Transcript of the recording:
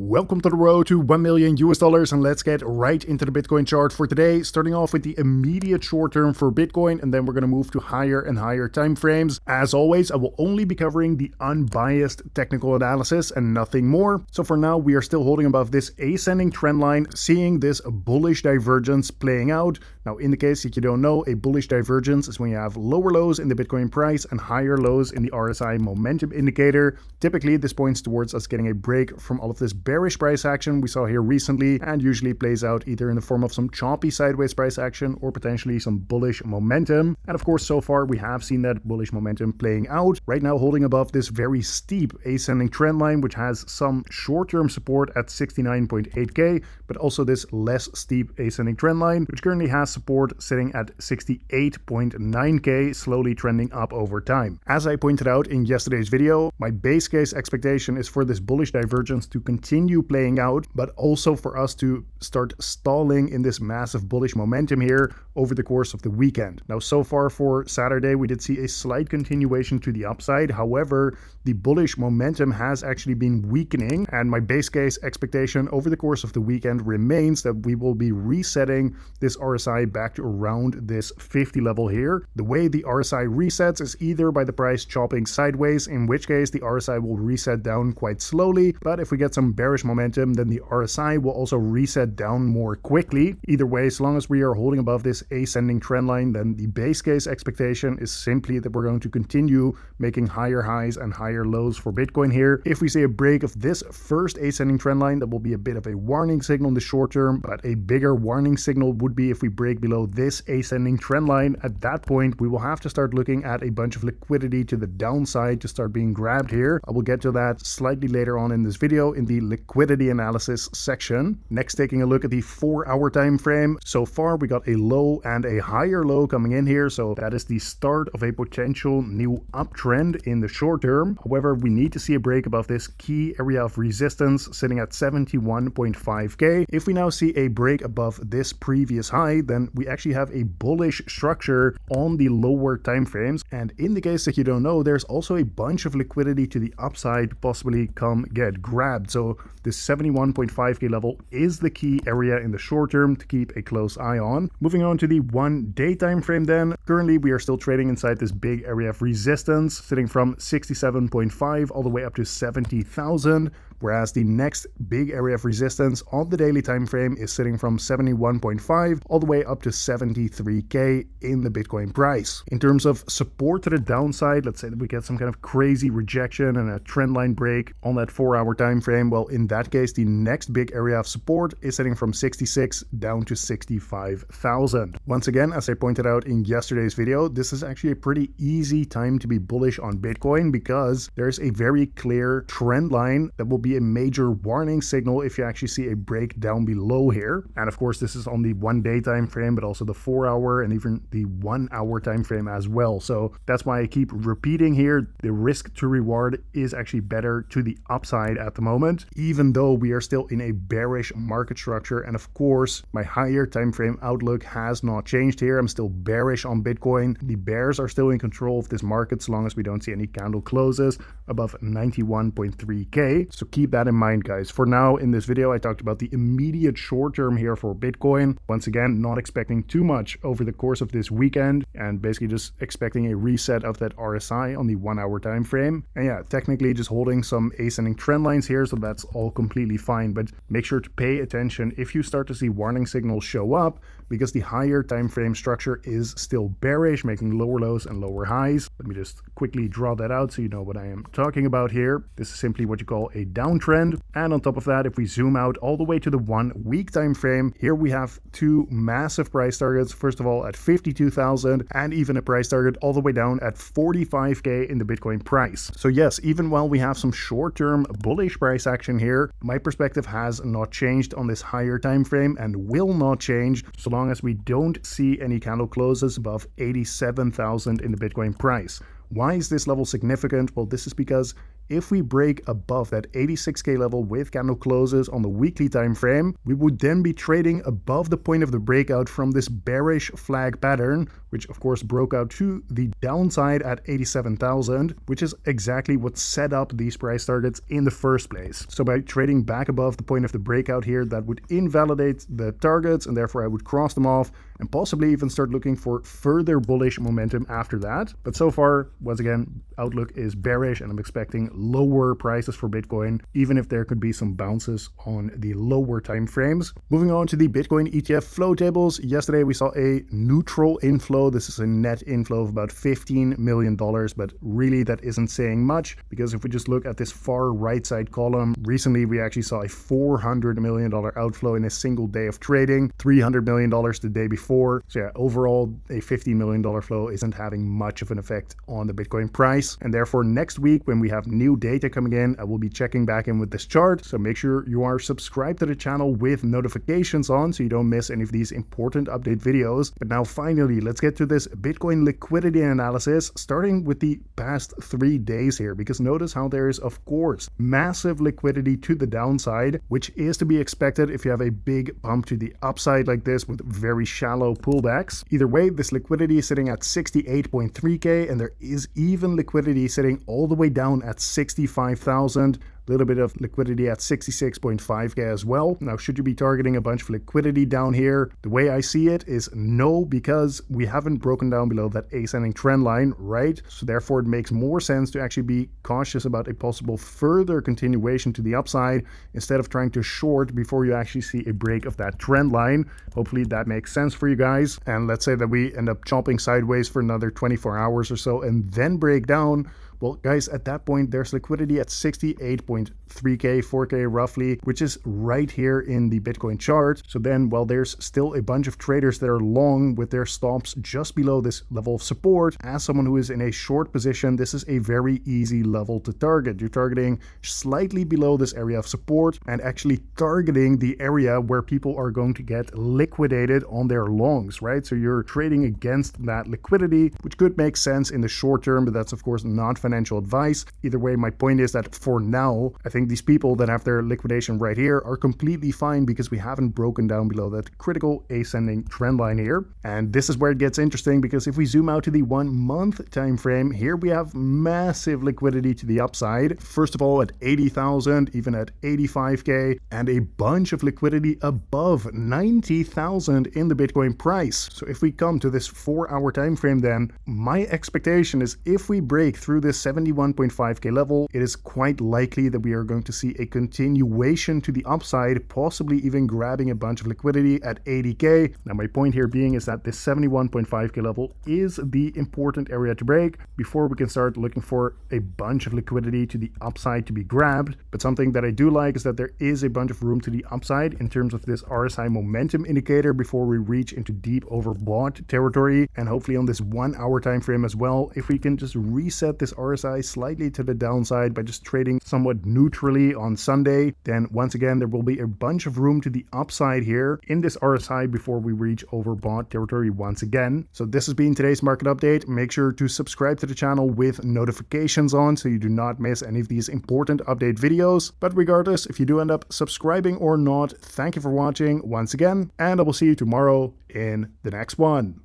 Welcome to the road to 1 million US dollars, and let's get right into the Bitcoin chart for today, starting off with the immediate short term for Bitcoin, and then we're going to move to higher and higher time frames. As always, I will only be covering the unbiased technical analysis and nothing more. So for now, we are still holding above this ascending trend line, seeing this bullish divergence playing out. Now, in the case that you don't know, a bullish divergence is when you have lower lows in the Bitcoin price and higher lows in the RSI momentum indicator. Typically, this points towards us getting a break from all of this bearish price action we saw here recently, and usually plays out either in the form of some choppy sideways price action or potentially some bullish momentum. And of course, so far we have seen that bullish momentum playing out. Right now holding above this very steep ascending trend line, which has some short-term support at 69.8k, but also this less steep ascending trend line, which currently has support sitting at 68.9k, slowly trending up over time. As I pointed out in yesterday's video, my base case expectation is for this bullish divergence to continue playing out, but also for us to start stalling in this massive bullish momentum here over the course of the weekend. Now, so far for Saturday, we did see a slight continuation to the upside. However, the bullish momentum has actually been weakening, and my base case expectation over the course of the weekend remains that we will be resetting this RSI back to around this 50 level here. The way the RSI resets is either by the price chopping sideways, in which case the RSI will reset down quite slowly, but if we get some bearish momentum, then the RSI will also reset down more quickly. Either way, as long as we are holding above this ascending trend line, then the base case expectation is simply that we're going to continue making higher highs and higher lows for Bitcoin here. If we see a break of this first ascending trend line, that will be a bit of a warning signal in the short term, but a bigger warning signal would be if we break below this ascending trend line. At that point, we will have to start looking at a bunch of liquidity to the downside to start being grabbed here. I will get to that slightly later on in this video in the liquidity analysis section. Next, taking a look at the 4-hour time frame. So far, we got a low and a higher low coming in here, so that is the start of a potential new uptrend in the short term. However, we need to see a break above this key area of resistance sitting at 71.5k. If we now see a break above this previous high, then we actually have a bullish structure on the lower time frames. And in the case that you don't know, there's also a bunch of liquidity to the upside to possibly come get grabbed. So this 71.5k level is the key area in the short term to keep a close eye on. Moving on to the 1-day time frame then. Currently, we are still trading inside this big area of resistance, sitting from 67.5 all the way up to 70,000. Whereas the next big area of resistance on the daily time frame is sitting from 71.5 all the way up to 73k in the Bitcoin price. In terms of support to the downside, let's say that we get some kind of crazy rejection and a trend line break on that 4-hour time frame. Well, in that case, the next big area of support is sitting from 66 down to 65,000. Once again, as I pointed out in yesterday's video, this is actually a pretty easy time to be bullish on Bitcoin because there's a very clear trend line that will be a major warning signal if you actually see a break down below here. And of course, this is on the 1-day time frame, but also the 4-hour and even the 1-hour time frame as well. So that's why I keep repeating here, the risk to reward is actually better to the upside at the moment, even though we are still in a bearish market structure. And of course, my higher time frame outlook has not changed here. I'm still bearish on Bitcoin. The bears are still in control of this market so long as we don't see any candle closes above 91.3k. So keep that in mind, guys. For now, in this video, I talked about the immediate short term here for Bitcoin. Once again, not expecting too much over the course of this weekend and basically just expecting a reset of that RSI on the 1-hour time frame. And yeah, technically just holding some ascending trend lines here, so that's all completely fine. But make sure to pay attention if you start to see warning signals show up, because the higher time frame structure is still bearish, making lower lows and lower highs. Let me just quickly draw that out so you know what I am talking about here. This is simply what you call a downtrend. And on top of that, if we zoom out all the way to the 1-week time frame, here we have two massive price targets. First of all, at 52,000, and even a price target all the way down at 45k in the Bitcoin price. So yes, even while we have some short-term bullish price action here, my perspective has not changed on this higher time frame and will not change so long as we don't see any candle closes above 87,000 in the Bitcoin price. Why is this level significant? Well, this is because if we break above that 86k level with candle closes on the weekly time frame, we would then be trading above the point of the breakout from this bearish flag pattern, which of course broke out to the downside at 87,000, which is exactly what set up these price targets in the first place. So by trading back above the point of the breakout here, that would invalidate the targets, and therefore I would cross them off and possibly even start looking for further bullish momentum after that. But so far, once again, outlook is bearish, and I'm expecting lower prices for Bitcoin, even if there could be some bounces on the lower time frames. Moving on to the Bitcoin ETF flow tables. Yesterday we saw a neutral inflow. This is a net inflow of about $15 million, but really that isn't saying much, because if we just look at this far right side column, recently we actually saw a $400 million outflow in a single day of trading, $300 million the day before. So yeah, overall a $50 million flow isn't having much of an effect on the Bitcoin price. And therefore next week when we have new data coming in, I will be checking back in with this chart. So make sure you are subscribed to the channel with notifications on so you don't miss any of these important update videos. But now finally, let's get to this Bitcoin liquidity analysis, starting with the past 3 days here, because notice how there is of course massive liquidity to the downside, which is to be expected if you have a big bump to the upside like this with very shallow pullbacks. Either way, this liquidity is sitting at 68.3k, and there is even liquidity sitting all the way down at 65,000. Little bit of liquidity at 66.5k as well. Now, should you be targeting a bunch of liquidity down here? The way I see it is no, because we haven't broken down below that ascending trend line, right? So therefore it makes more sense to actually be cautious about a possible further continuation to the upside instead of trying to short before you actually see a break of that trend line. Hopefully that makes sense for you guys. And let's say that we end up chopping sideways for another 24 hours or so and then break down. Well, guys, at that point, there's liquidity at 68.3k, 4k roughly, which is right here in the Bitcoin chart. So then, well, there's still a bunch of traders that are long with their stops just below this level of support. As someone who is in a short position, this is a very easy level to target. You're targeting slightly below this area of support and actually targeting the area where people are going to get liquidated on their longs, right? So you're trading against that liquidity, which could make sense in the short term, but that's of course not financial advice. Either way, my point is that for now, I think these people that have their liquidation right here are completely fine because we haven't broken down below that critical ascending trend line here. And this is where it gets interesting, because if we zoom out to the 1 month time frame, here we have massive liquidity to the upside. First of all, at 80,000, even at 85k, and a bunch of liquidity above 90,000 in the Bitcoin price. So if we come to this 4-hour time frame, then my expectation is if we break through this 71.5k level, it is quite likely that we are going to see a continuation to the upside, possibly even grabbing a bunch of liquidity at 80k. Now my point here being is that this 71.5k level is the important area to break before we can start looking for a bunch of liquidity to the upside to be grabbed. But something that I do like is that there is a bunch of room to the upside in terms of this RSI momentum indicator before we reach into deep overbought territory. And hopefully on this 1-hour time frame as well, if we can just reset this RSI slightly to the downside by just trading somewhat neutrally on Sunday, then once again there will be a bunch of room to the upside here in this RSI before we reach overbought territory once again. So this has been today's market update. Make sure to subscribe to the channel with notifications on so you do not miss any of these important update videos. But regardless, if you do end up subscribing or not, thank you for watching once again, and I will see you tomorrow in the next one.